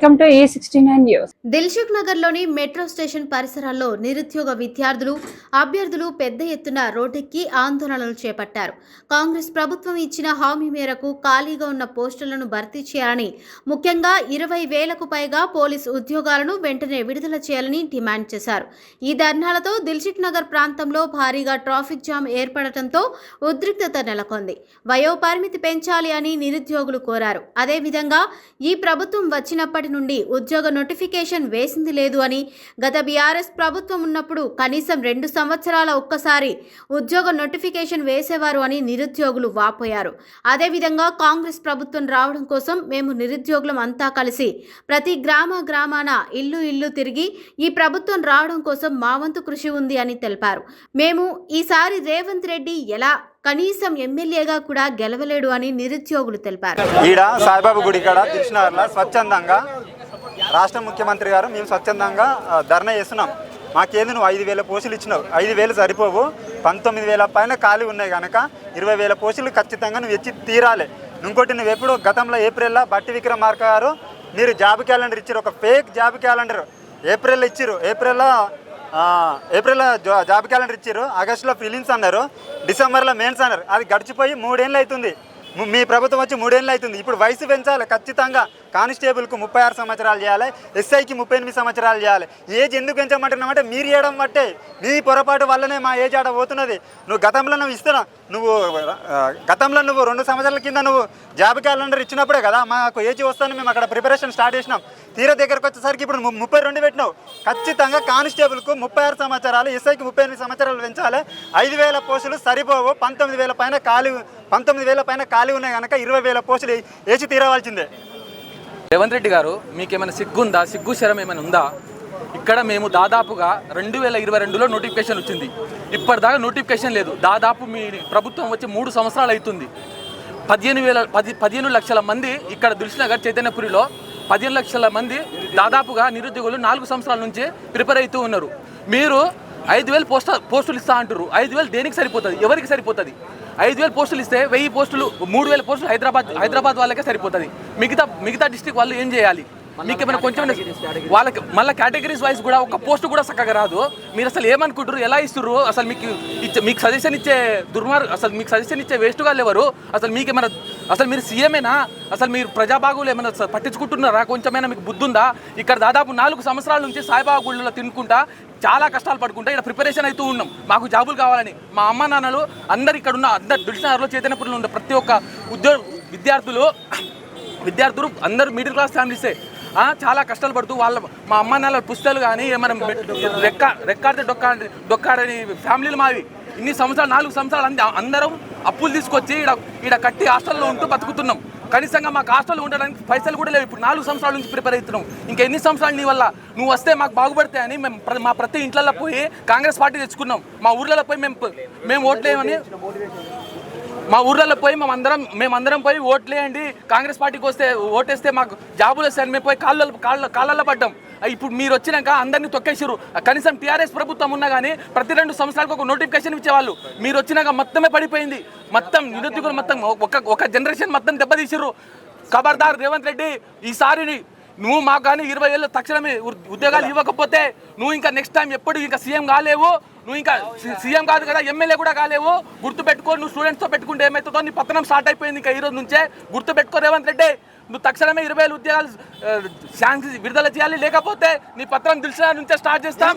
Welcome to E69 news. Dilsukh నగర్లోని metro station పరిసరాల్లో నిరుద్యోగ విద్యార్థులు, అభ్యర్థులు పెద్ద ఎత్తున రోడ్డెక్కి ఆందోళనలు చేపట్టారు. కాంగ్రెస్ ప్రభుత్వం ఇచ్చిన హామీ మేరకు ఖాళీగా ఉన్న పోస్టులను భర్తీ చేయాలని, ముఖ్యంగా 20,000కు పైగా పోలీసు ఉద్యోగాలను వెంటనే విడుదల చేయాలని డిమాండ్ చేశారు. ఈ ధర్నాలతో దిల్సుఖ్ నగర్ ప్రాంతంలో భారీగా ట్రాఫిక్ జామ్ ఏర్పడటంతో ఉద్రిక్తత నెలకొంది. వయో పరిమితి పెంచాలి అని నిరుద్యోగులు కోరారు. అదేవిధంగా ఈ ప్రభుత్వం వచ్చినప్పటి నుండి ఉద్యోగ నోటిఫికేషన్ వేసింది లేదు అని, గత బీఆర్ఎస్ ప్రభుత్వం ఉన్నప్పుడు కనీసం 2 సంవత్సరాల ఒక్కసారి ఉద్యోగ నోటిఫికేషన్ వేసేవారు అని నిరుద్యోగులు వాపోయారు. అదేవిధంగా కాంగ్రెస్ ప్రభుత్వం రావడం కోసం మేము నిరుద్యోగులం అంతా కలిసి ప్రతి గ్రామాన ఇల్లు తిరిగి ఈ ప్రభుత్వం రావడం కోసం మా వంతు కృషి ఉంది అని తెలిపారు. మేము ఈసారి రేవంత్ రెడ్డి ఎలా కనీసం ఎమ్మెల్యేగా కూడా గెలవలేడు అని నిరుద్యోగులు తెలిపారు. ఈడ సాయిబాబా గుడి కాడ దిల్సుఖ్నగర్లో స్వచ్ఛందంగా రాష్ట్ర ముఖ్యమంత్రి గారు మేము స్వచ్ఛందంగా ధర్నా చేస్తున్నాం. మాకేంది నువ్వు 5,000 పోస్టులు ఇచ్చినావు, 5,000 సరిపోవు, 19,000 పైన ఖాళీ ఉన్నాయి కనుక 20,000 పోస్టులు ఖచ్చితంగా నువ్వు ఇచ్చి తీరాలి. ఇంకోటి నువ్వు ఎప్పుడు గతంలో ఏప్రిల్లో బట్టి విక్రమార్క గారు మీరు జాబ్ క్యాలెండర్ ఇచ్చారు, ఒక ఫేక్ జాబ్ క్యాలెండర్ ఏప్రిల్లో ఇచ్చారు. ఏప్రిల్లో జాబ్ క్యాలెండర్ ఇచ్చారు, ఆగస్టులో ఫిలిమ్స్ అన్నారు, డిసెంబర్లో మెయిన్స్ అన్నారు. అది గడిచిపోయి 3 ఏళ్ళు అవుతుంది. మీ ప్రభుత్వం వచ్చి 3 ఏళ్ళు అవుతుంది. ఇప్పుడు వయసు పెంచాలి ఖచ్చితంగా. కానిస్టేబుల్కు 36 సంవత్సరాలు చేయాలి, ఎస్ఐకి 38 సంవత్సరాలు చేయాలి. ఏజ్ ఎందుకు పెంచమంటున్నామంటే మీరు చేయడం బట్టే, నీ పొరపాటు వల్లనే మా ఏజ్ ఆడ పోతున్నది. నువ్వు గతంలో నువ్వు 2 సంవత్సరాల కింద నువ్వు జాబ్ క్యాలెండర్ ఇచ్చినప్పుడే కదా మాకు ఏజ్ వస్తాను మేము అక్కడ ప్రిపరేషన్ స్టార్ట్ చేసినాం. తీర దగ్గరకు వచ్చేసరికి ఇప్పుడు 32 పెట్టినావు. ఖచ్చితంగా కానిస్టేబుల్కు 36 సంవత్సరాలు, ఎస్ఐకి 38 సంవత్సరాలు పెంచాలి. 5,000 పోస్టులు సరిపోవు, 19,000 పైన ఖాళీ ఉన్నాయి కనుక 20,000 పోస్టులు వేసి తీరవలసిందే. రేవంత్ రెడ్డి గారు మీకేమైనా సిగ్గుందా, సిగ్గు శరం ఏమైనా ఉందా? ఇక్కడ మేము దాదాపుగా 2022లో నోటిఫికేషన్ వచ్చింది, ఇప్పటిదాకా నోటిఫికేషన్ లేదు. దాదాపు మీ ప్రభుత్వం వచ్చి 3 సంవత్సరాలు అవుతుంది. 15 లక్షల మంది ఇక్కడ దిల్సుఖ్ నగర్ చైతన్యపురిలో 15 లక్షల మంది దాదాపుగా నిరుద్యోగులు 4 సంవత్సరాల నుంచి ప్రిపేర్ అవుతూ ఉన్నారు. మీరు 5,000 పోస్టులు ఇస్తా అంటారు. 5,000 దేనికి సరిపోతుంది? ఎవరికి సరిపోతుంది? 5,000 పోస్టులు ఇస్తే 1000 పోస్టులు, 3,000 పోస్టులు హైదరాబాద్ వాళ్ళకే సరిపోతుంది. మిగతా డిస్ట్రిక్ట్ వాళ్ళు ఏం చేయాలి? మీకు ఏమైనా కొంచెం వాళ్ళకి మళ్ళీ కేటగిరీస్ వైజ్ కూడా ఒక పోస్ట్ కూడా చక్కగా రాదు. మీరు అసలు ఏమనుకుంటారు, ఎలా ఇస్తుర్రు? అసలు మీకు సజెషన్ ఇచ్చే అసలు మీకు సజెషన్ ఇచ్చే వేస్ట్గా లేవరు. అసలు మీకేమైనా, అసలు మీరు సీఎమేనా? అసలు మీరు ప్రజాబాగులు ఏమైనా పట్టించుకుంటున్నారా? కొంచెమైనా మీకు బుద్ధి ఉందా? ఇక్కడ దాదాపు 4 సంవత్సరాల నుంచి సాయిబాబా గుళ్ళలో తినుకుంటా చాలా కష్టాలు పడుకుంటా ఇక్కడ ప్రిపరేషన్ అవుతూ ఉన్నాం. మాకు జాబులు కావాలని మా అమ్మ నాన్నలు అందరు ఇక్కడ ఉన్న దిల్సుఖ్ నగర్లో చైతన్యపురంలో ఉన్న ప్రతి ఒక్క విద్యార్థులు అందరూ మిడిల్ క్లాస్ ఫ్యామిలీసే చాలా కష్టాలు పడుతూ మా అమ్మ నాన్నల పుస్తకాలు కానీ ఏమైనా రెక్కాడితే డొక్కాడని ఫ్యామిలీలు మావి. ఇన్ని సంవత్సరాలు 4 సంవత్సరాలు అందరం అప్పులు తీసుకొచ్చి ఈడ కట్టి హాస్టల్లో ఉంటూ బతుకుతున్నాం. కనీసంగా మాకు హాస్టల్లో ఉండడానికి పైసలు కూడా లేవు. ఇప్పుడు 4 సంవత్సరాల నుంచి ప్రిపేర్ అవుతున్నాం. ఇంకా ఎన్ని సంవత్సరాలు నీ వల్ల నువ్వు వస్తే మాకు బాగుపడతాయి అని మేము మా ప్రతి ఇంట్లలో పోయి కాంగ్రెస్ పార్టీ తెచ్చుకున్నాం. మా ఊర్లలో పోయి మేము ఓట్లేమని మా ఊర్లలో పోయి మేమందరం పోయి ఓట్లేయండి, కాంగ్రెస్ పార్టీకి వస్తే ఓటేస్తే మాకు జాబులు వస్తాయని మేము పోయి కాళ్ళల్లో పడ్డాం. ఇప్పుడు మీరు వచ్చినాక అందరినీ తొక్కేసారు. కనీసం టీఆర్ఎస్ ప్రభుత్వం ఉన్నా కానీ ప్రతి 2 సంవత్సరాలకు ఒక నోటిఫికేషన్ ఇచ్చేవాళ్ళు. మీరు వచ్చినాక మొత్తమే పడిపోయింది. మొత్తం నిరుద్యోగులు మొత్తం ఒక జనరేషన్ మొత్తం దెబ్బతీసారు. ఖబర్దార్ రేవంత్ రెడ్డి, ఈసారి నువ్వు మాకు కానీ 20 ఏళ్ళు తక్షణమే ఉద్యోగాలు ఇవ్వకపోతే నువ్వు ఇంకా నెక్స్ట్ టైం ఎప్పుడు ఇంకా సీఎం కాలేవు. నువ్వు ఇంకా సీఎం కాదు కదా, ఎమ్మెల్యే కూడా కాలేవు. గుర్తుపెట్టుకో, నువ్వు స్టూడెంట్స్తో పెట్టుకుంటే ఏమవుతుందో నీ పతనం స్టార్ట్ అయిపోయింది. ఇంకా ఈ రోజు నుంచే గుర్తుపెట్టుకో రేవంత్ రెడ్డి, నువ్వు తక్షణమే 20,000 ఉద్యోగాలు విడుదల చేయాలి. లేకపోతే నీ పత్రం దిల్సుఖ్ నగర్ నుంచే స్టార్ట్ చేస్తాం.